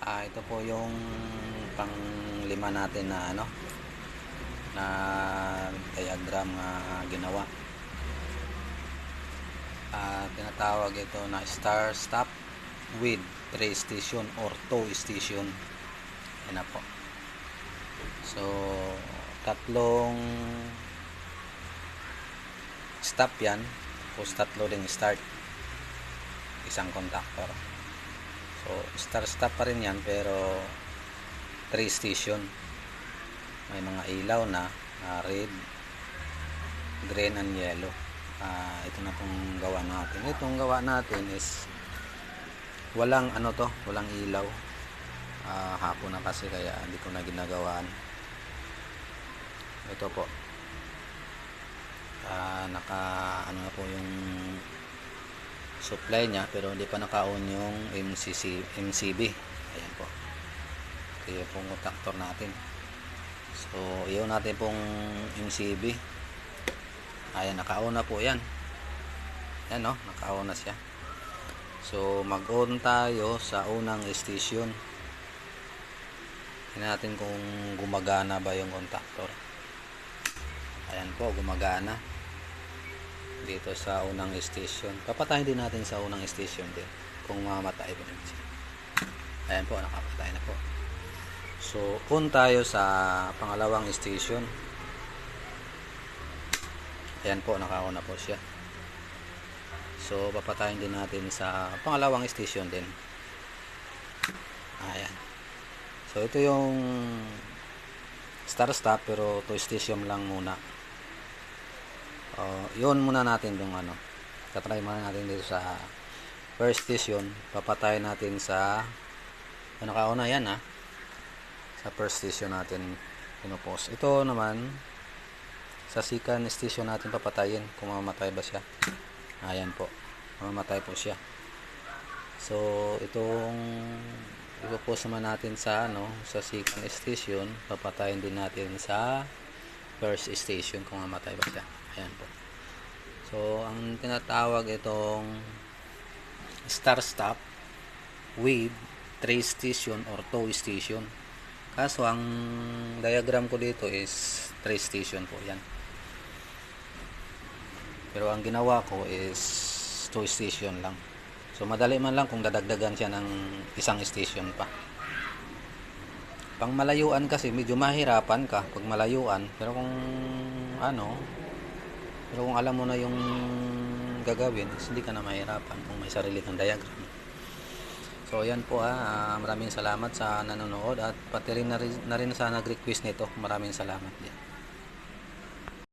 Ito po yung pang-lima natin na na diagram na ginawa. Tinatawag ito na star stop with 3 station or 2 station. Yan na po. So tatlong stop yan, tapos tatlo ding start, isang contactor. So star stop pa rin yan, pero 3 station. May mga ilaw na red, green and yellow. Ito na pong gawa natin. Itong gawa natin is walang walang ilaw. Hapon na kasi, kaya hindi ko na ginagawaan. Ito po, naka na po yung supply nya, pero hindi pa naka-on yung MCB. Ayan po, ito yung pong contactor natin. So iyon natin pong MCB. Ayan, naka-on na po yan. Ayan, naka-on na siya. So mag-on tayo sa unang station. Tingnan natin kung gumagana ba yung contactor. Ayan po, gumagana dito sa unang station. Papatayin din natin sa unang station din kung mamatay pa rin siya. Ayan po, nakapatay na po. So on tayo sa pangalawang station. Ayan po, naka-on na po siya. So papatayin din natin sa pangalawang station din. Ayan. So ito yung star stop, pero 2 station lang muna. Yun muna natin yung tatry muna natin dito sa first station. Papatayin natin sa naka-on na yan, sa first station natin pinupost. Ito naman sa second station natin papatayin kung mamamatay ba siya. Ayan po, mamamatay po siya. So itong ipopost naman natin sa sa second station, papatayin din natin sa first station kung mamatay ba siya. Ayan po. So ang tinatawag itong star stop with 3 station or 2 station. Kaso ang diagram ko dito is 3 station po yan. Pero ang ginawa ko is 2 station lang. So madali man lang kung dadagdagan siya ng isang station pa. Pang malayuan kasi medyo mahirapan ka pag malayuan, pero kung alam mo na yung gagawin, hindi ka na mahirapan kung may sarili kang diagram. So yan po, maraming salamat sa nanonood, at pati rin na rin sa nag-request nito. Maraming salamat din.